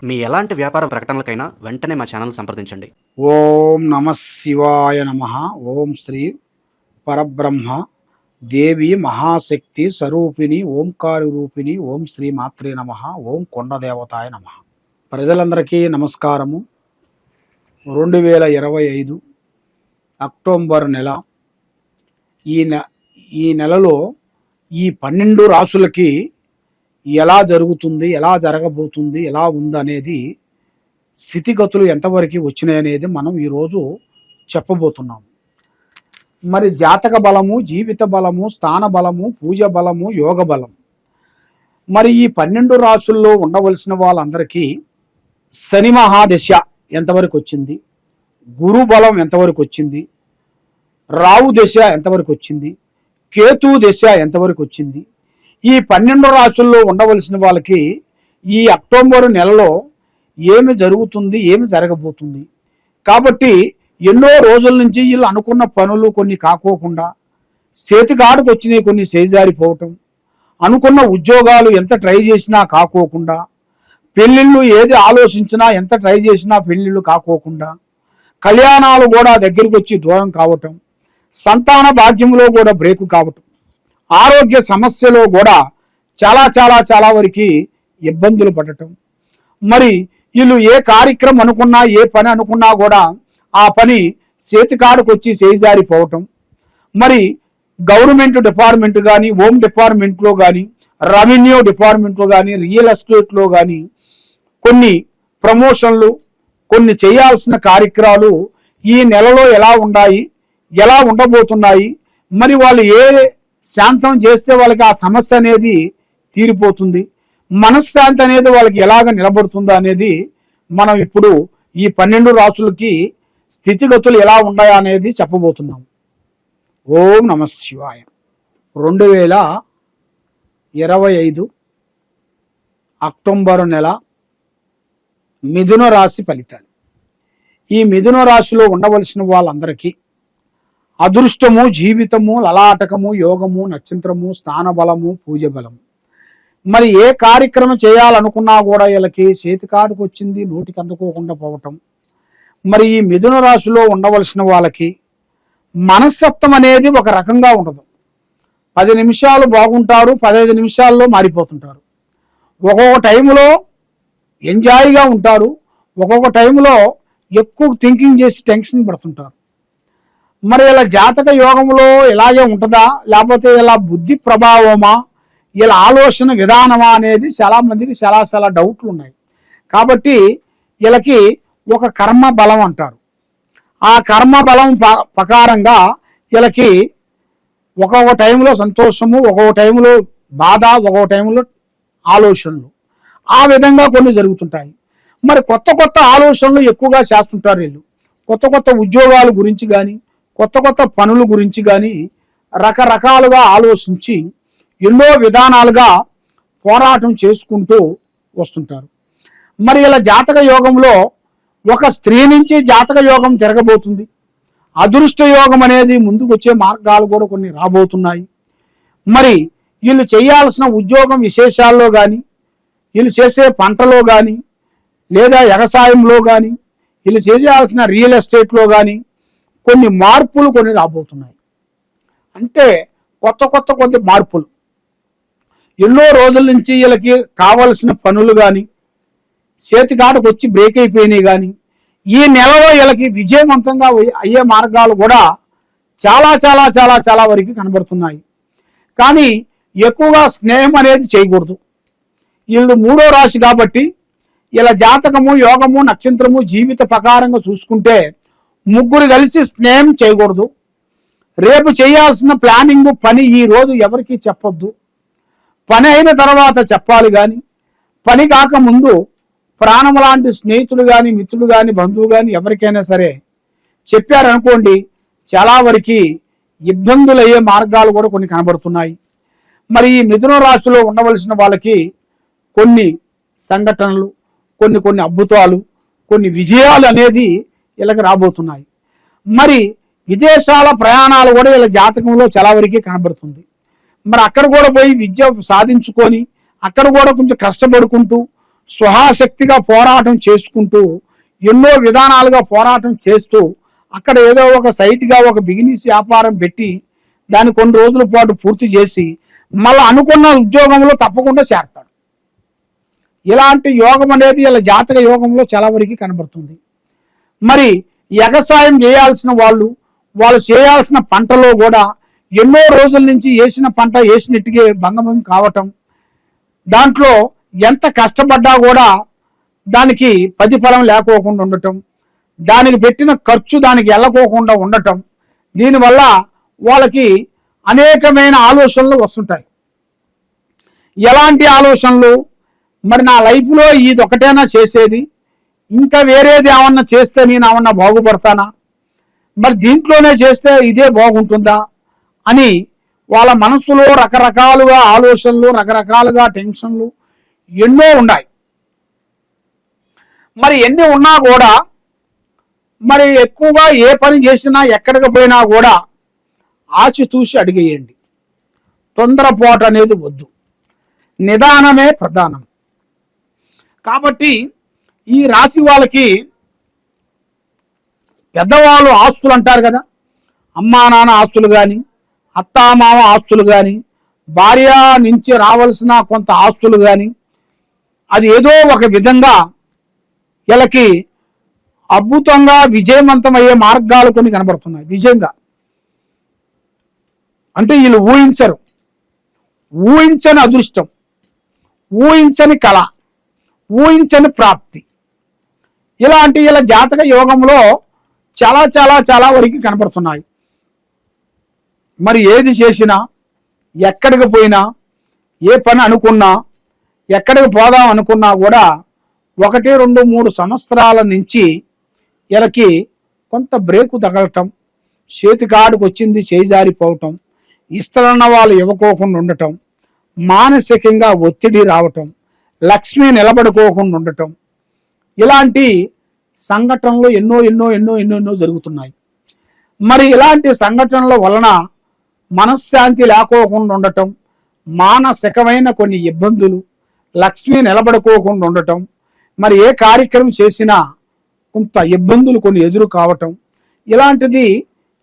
మీ ఎలాంటి వ్యాపార ప్రకటనలకైనా వెంటనే మా ఛానల్ సంప్రదించండి. ఓం నమ శివాయ నమ. ఓం శ్రీ పరబ్రహ్మ దేవి మహాశక్తి స్వరూపిణి ఓంకారి రూపిణి ఓం శ్రీ మాత్రే నమ. ఓం కొండదేవతాయ నమ. ప్రజలందరికీ నమస్కారము. 2025 అక్టోబర్ నెల. ఈ నెలలో ఈ 12 రాసులకి ఎలా జరుగుతుంది, ఎలా జరగబోతుంది, ఎలా ఉందనేది, స్థితిగతులు ఎంతవరకు వచ్చినాయి అనేది మనం ఈరోజు చెప్పబోతున్నాం. మరి జాతక బలము, జీవిత బలము, స్థాన బలము, పూజ బలము, యోగ బలం. మరి ఈ 12 రాసుల్లో ఉండవలసిన వాళ్ళందరికీ శని మహాదశ ఎంతవరకు వచ్చింది, గురు బలం ఎంతవరకు వచ్చింది, రావు దశ ఎంతవరకు వచ్చింది, కేతు దశ ఎంతవరకు వచ్చింది, ఈ 12 రాసుల్లో ఉండవలసిన వాళ్ళకి ఈ అక్టోబర్ నెలలో ఏమి జరుగుతుంది, ఏమి జరగబోతుంది. కాబట్టి ఎన్నో రోజుల నుంచి వీళ్ళు అనుకున్న పనులు కొన్ని కాకోకుండా, చేతికాటుకు వచ్చినాయి కొన్ని చేజారిపోవటం, అనుకున్న ఉద్యోగాలు ఎంత ట్రై చేసినా కాకోకుండా, పెళ్ళిళ్ళు ఏది ఆలోచించినా ఎంత ట్రై చేసినా పెళ్ళిళ్ళు కాకోకుండా, కళ్యాణాలు కూడా దగ్గరికి వచ్చి దూరం కావటం, సంతాన భాగ్యంలో కూడా బ్రేకు కావటం, ఆరోగ్య సమస్యలో కూడా చాలా చాలా చాలా వరకు ఇబ్బందులు పడటం. మరి వీళ్ళు ఏ కార్యక్రమం అనుకున్నా, ఏ పని అనుకున్నా కూడా ఆ పని చేతికాడుకు వచ్చి చేజారిపోవటం. మరి గవర్నమెంట్ డిపార్ట్మెంట్ కానీ, హోమ్ డిపార్ట్మెంట్లో కానీ, రెవెన్యూ డిపార్ట్మెంట్లో కానీ, రియల్ ఎస్టేట్లో కానీ కొన్ని ప్రమోషన్లు, కొన్ని చేయాల్సిన కార్యక్రమాలు ఈ నెలలో ఎలా ఉన్నాయి, ఎలా ఉండబోతున్నాయి, మరి వాళ్ళు ఏ శాంతం చేస్తే వాళ్ళకి ఆ సమస్య అనేది తీరిపోతుంది, మనశ్శాంతి అనేది వాళ్ళకి ఎలాగ నిలబడుతుందో అనేది మనం ఇప్పుడు ఈ 12 రాసులకి స్థితిగతులు ఎలా ఉన్నాయా అనేది చెప్పబోతున్నాం. ఓం నమ శివాయ. 2025 అక్టోబర్ నెల మిథున రాశి ఫలితాలు. ఈ మిథున రాశిలో ఉండవలసిన వాళ్ళందరికీ అదృష్టము, జీవితము, లలాటకము, యోగము, నక్షత్రము, స్థాన బలము, పూజ బలము. మరి ఏ కార్యక్రమం చేయాలనుకున్నా కూడా వీళ్ళకి చేతికాటుకు వచ్చింది నోటికి అందుకోకుండా పోవటం. మరి ఈ మిథున రాశిలో ఉండవలసిన వాళ్ళకి మనస్తత్వం అనేది ఒక రకంగా ఉండదు. 10 నిమిషాలు బాగుంటారు, 15 నిమిషాల్లో మారిపోతుంటారు. ఒక్కొక్క టైంలో ఎంజాయ్గా ఉంటారు, ఒక్కొక్క టైంలో ఎక్కువ థింకింగ్ చేసి టెన్షన్ పడుతుంటారు. మరి ఇలా జాతక యోగంలో ఇలాగే ఉంటుందా, లేకపోతే ఇలా బుద్ధి ప్రభావమా, ఇలా ఆలోచన విధానమా అనేది చాలా మందికి చాలా చాలా డౌట్లు ఉన్నాయి. కాబట్టి వీళ్ళకి ఒక కర్మ బలం అంటారు. ఆ కర్మ బలం ప్రకారంగా వీళ్ళకి ఒక్కొక్క టైంలో సంతోషము, ఒక్కొక్క టైంలో బాధ, ఒక్కొక్క టైంలో ఆలోచనలు, ఆ విధంగా కొన్ని జరుగుతుంటాయి. మరి కొత్త కొత్త ఆలోచనలు ఎక్కువగా చేస్తుంటారు వీళ్ళు. కొత్త కొత్త ఉద్యోగాల గురించి కానీ, కొత్త కొత్త పనుల గురించి కానీ రకరకాలుగా ఆలోచించి ఎన్నో విధానాలుగా పోరాటం చేసుకుంటూ వస్తుంటారు. మరి ఇలా జాతక యోగంలో ఒక స్త్రీ నుంచి జాతక యోగం తిరగబోతుంది. అదృష్ట యోగం అనేది ముందుకు వచ్చే మార్గాలు కూడా కొన్ని రాబోతున్నాయి. మరి వీళ్ళు చేయాల్సిన ఉద్యోగం విశేషాల్లో కానీ, వీళ్ళు చేసే పంటలో కానీ, లేదా వ్యవసాయంలో కానీ, వీళ్ళు చేయాల్సిన రియల్ ఎస్టేట్లో కానీ కొన్ని మార్పులు కొన్ని రాబోతున్నాయి. అంటే కొత్త కొత్త కొన్ని మార్పులు. ఎన్నో రోజుల నుంచి వీళ్ళకి కావలసిన పనులు కానీ చేతికాటకు వచ్చి బ్రేక్ అయిపోయినాయి కానీ ఈ నెలలో వీళ్ళకి విజయవంతంగా అయ్యే మార్గాలు కూడా చాలా చాలా చాలా చాలా వరకు కనబడుతున్నాయి. కానీ ఎక్కువగా స్నేహం అనేది చేయకూడదు. వీళ్ళు 3వ రాశి కాబట్టి ఇలా జాతకము, యోగము, నక్షత్రము, జీవిత ప్రకారంగా చూసుకుంటే ముగ్గురు కలిసి స్నేహం చేయకూడదు. రేపు చేయాల్సిన ప్లానింగ్ పని ఈ రోజు ఎవరికి చెప్పొద్దు. పని అయిన తర్వాత చెప్పాలి. కానీ పని కాక ముందు ప్రాణం లాంటి స్నేహితులు కానీ, మిత్రులు కానీ, బంధువు కానీ ఎవరికైనా సరే చెప్పారనుకోండి, చాలా వరకు ఇబ్బందులు అయ్యే మార్గాలు కూడా కొన్ని కనబడుతున్నాయి. మరి ఈ మిథున రాశిలో ఉండవలసిన వాళ్ళకి కొన్ని సంఘటనలు, కొన్ని కొన్ని అద్భుతాలు, కొన్ని విజయాలు అనేది వీళ్ళకి రాబోతున్నాయి. మరి విదేశాల ప్రయాణాలు కూడా వీళ్ళ జాతకంలో చాలా వరకు కనబడుతుంది. మరి అక్కడ కూడా పోయి విద్య సాధించుకొని అక్కడ కూడా కొంచెం కష్టపడుకుంటూ స్వహాశక్తిగా పోరాటం చేసుకుంటూ ఎన్నో విధానాలుగా పోరాటం చేస్తూ అక్కడ ఏదో ఒక సైట్గా ఒక బిజినెస్ వ్యాపారం పెట్టి దాన్ని కొన్ని రోజుల పాటు పూర్తి చేసి మళ్ళీ అనుకున్న ఉద్యోగంలో తప్పకుండా చేరతాడు. ఇలాంటి యోగం అనేది ఇలా జాతక యోగంలో చాలా వరకు కనబడుతుంది. మరి ఎగసాయం చేయాల్సిన వాళ్ళు చేయాల్సిన పంటలో కూడా ఎన్నో రోజుల నుంచి వేసిన పంట వేసినట్టుగా భంగమం కావటం, దాంట్లో ఎంత కష్టపడ్డా కూడా దానికి ప్రతిఫలం లేకోకుండా ఉండటం, దానికి పెట్టిన ఖర్చు దానికి వెళ్ళకోకుండా ఉండటం, దీనివల్ల వాళ్ళకి అనేకమైన ఆలోచనలు వస్తుంటాయి. ఎలాంటి ఆలోచనలు? మరి నా లైఫ్లో ఇది ఒకటేనా చేసేది, ఇంకా వేరేది ఏమన్నా చేస్తే నేను ఏమన్నా బాగుపడతానా, మరి దీంట్లోనే చేస్తే ఇదే బాగుంటుందా అని వాళ్ళ మనసులో రకరకాలుగా ఆలోచనలు, రకరకాలుగా టెన్షన్లు ఎన్నో ఉన్నాయి. మరి ఎన్ని ఉన్నా కూడా మరి ఎక్కువగా ఏ పని చేసినా ఎక్కడికి పోయినా కూడా ఆచితూసి అడిగేయండి. తొందరపాటు అనేది వద్దు, నిదానమే ప్రధానం. కాబట్టి ఈ రాశి వాళ్ళకి పెద్దవాళ్ళు ఆస్తులు అంటారు కదా, అమ్మా నాన్న ఆస్తులు కానీ, అత్తామామ ఆస్తులు కానీ, భార్య నుంచి రావాల్సిన కొంత ఆస్తులు కానీ, అది ఏదో ఒక విధంగా వీళ్ళకి అద్భుతంగా విజయవంతమయ్యే మార్గాలు కొన్ని కనబడుతున్నాయి. విజయంగా అంటే వీళ్ళు ఊహించని అదృష్టం, ఊహించని కళ, ఊహించని ప్రాప్తి, ఇలాంటి ఇలా జాతక యోగంలో చాలా చాలా చాలా వరకు కనబడుతున్నాయి. మరి ఏది చేసినా, ఎక్కడికి పోయినా, ఏ పని అనుకున్నా, ఎక్కడికి పోదాం అనుకున్నా కూడా 1, 2, 3 సంవత్సరాల నుంచి వీళ్ళకి కొంత బ్రేకు తగలటం, చేతికాడికి వచ్చింది చేజారిపోవటం, ఇస్తారన్న వాళ్ళు ఇవ్వకోకుండా ఉండటం, మానసికంగా ఒత్తిడి రావటం, లక్ష్మి నిలబడుకోకుండా ఉండటం, ఇలాంటి సంఘటనలు ఎన్నో ఎన్నో ఎన్నో ఎన్నో ఎన్నో జరుగుతున్నాయి. మరి ఇలాంటి సంఘటనల వలన మనశ్శాంతి లేకోకుండా ఉండటం, మానసికమైన కొన్ని ఇబ్బందులు, లక్ష్మి నిలబడుకోకుండా ఉండటం, మరి ఏ కార్యక్రమం చేసినా కొంత ఇబ్బందులు కొన్ని ఎదురు కావటం, ఇలాంటిది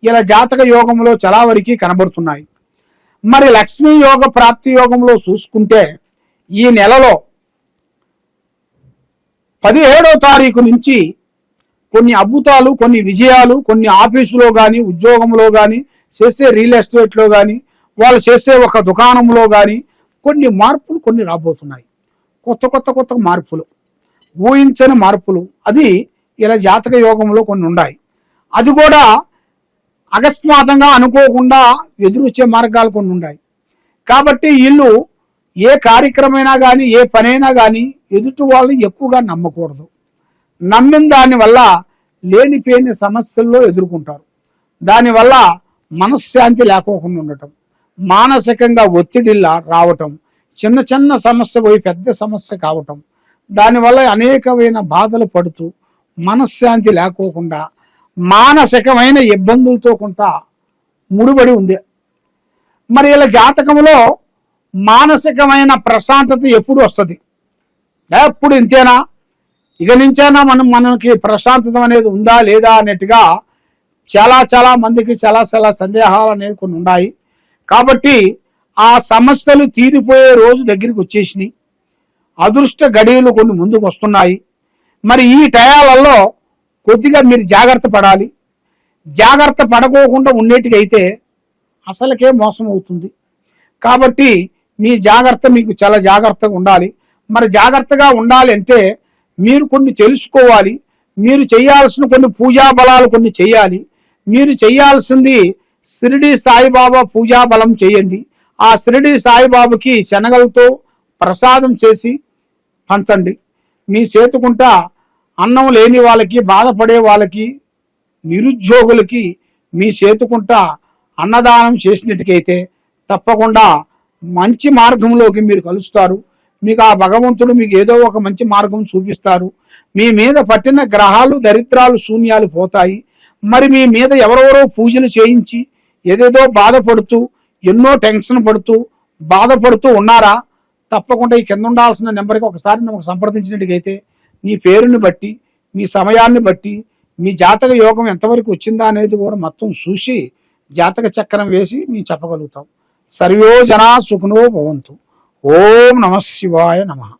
ఇలా జాతక యోగంలో చాలా వరకు కనబడుతున్నాయి. మరి లక్ష్మీ యోగ ప్రాప్తి యోగంలో చూసుకుంటే ఈ నెలలో 17వ తారీఖు నుంచి కొన్ని అద్భుతాలు, కొన్ని విజయాలు, కొన్ని ఆఫీసులో కానీ, ఉద్యోగంలో కానీ, చేసే రియల్ ఎస్టేట్లో కానీ, వాళ్ళు చేసే ఒక దుకాణంలో కానీ కొన్ని మార్పులు కొన్ని రాబోతున్నాయి. కొత్త మార్పులు, ఊహించని మార్పులు, అది ఇలా జాతక యోగంలో కొన్ని ఉన్నాయి. అది కూడా అకస్మాత్తుగా అనుకోకుండా ఎదురొచ్చే మార్గాలు కొన్ని ఉన్నాయి. కాబట్టి వీళ్ళు ఏ కార్యక్రమైనా కానీ, ఏ పనైనా కానీ ఎదుటి వాళ్ళని ఎక్కువగా నమ్మకూడదు. నమ్మిన దానివల్ల లేనిపోయిన సమస్యల్లో ఎదుర్కొంటారు. దానివల్ల మనశ్శాంతి లేకోకుండా ఉండటం, మానసికంగా ఒత్తిడి రావటం, చిన్న సమస్య పోయి పెద్ద సమస్య కావటం, దానివల్ల అనేకమైన బాధలు పడుతూ మనశ్శాంతి లేకోకుండా మానసికమైన ఇబ్బందులతో కొంత ముడిపడి ఉంది. మరి ఇలా జాతకంలో మానసికమైన ప్రశాంతత ఎప్పుడు వస్తుంది? ఎప్పుడు ఇంతేనా, ఇక నుంచైనా మనకి ప్రశాంతత అనేది ఉందా లేదా అన్నట్టుగా చాలా మందికి చాలా సందేహాలు అనేది కొన్ని ఉన్నాయి. కాబట్టి ఆ సమస్యలు తీరిపోయే రోజు దగ్గరికి వచ్చేసినాయి. అదృష్ట గడియలు కొన్ని ముందుకు వస్తున్నాయి. మరి ఈ టయాలలో కొద్దిగా మీరు జాగ్రత్త పడాలి. జాగ్రత్త పడకోకుండా ఉండేటికైతే అసలుకే మోసం అవుతుంది. కాబట్టి మీ జాగ్రత్త మీకు చాలా జాగ్రత్తగా ఉండాలి. మరి జాగ్రత్తగా ఉండాలి అంటే మీరు కొన్ని తెలుసుకోవాలి. మీరు చేయాల్సిన కొన్ని పూజా బలాలు కొన్ని చేయాలి. మీరు చేయాల్సింది షిరిడి సాయిబాబా పూజా బలం చేయండి. ఆ షిరిడి సాయిబాబాకి శనగలతో ప్రసాదం చేసి పంచండి. మీ చేతుకుంటా అన్నం లేని వాళ్ళకి, బాధపడే వాళ్ళకి, నిరుద్యోగులకి మీ చేతుకుంటా అన్నదానం చేసినట్టుకైతే తప్పకుండా మంచి మార్గంలోకి మీరు కలుస్తారు. మీకు ఆ భగవంతుడు మీకు ఏదో ఒక మంచి మార్గం చూపిస్తారు. మీ మీద పట్టిన గ్రహాలు, దరిద్రాలు, శూన్యాలు పోతాయి. మరి మీ మీద ఎవరెవరో పూజలు చేయించి ఏదేదో బాధపడుతూ, ఎన్నో టెన్షన్ పడుతూ, బాధపడుతూ ఉన్నారా? తప్పకుండా ఈ కింద ఉండాల్సిన నెంబర్కి ఒకసారి నువ్వు సంప్రదించినట్టుగైతే నీ పేరుని బట్టి మీ సమయాన్ని బట్టి మీ జాతక యోగం ఎంతవరకు వచ్చిందా అనేది కూడా మొత్తం చూసి జాతక చక్రం వేసి మేము చెప్పగలుగుతాం. సర్వో జనా సుఖినో భవంతు. ఓం నమః శివాయ నమః.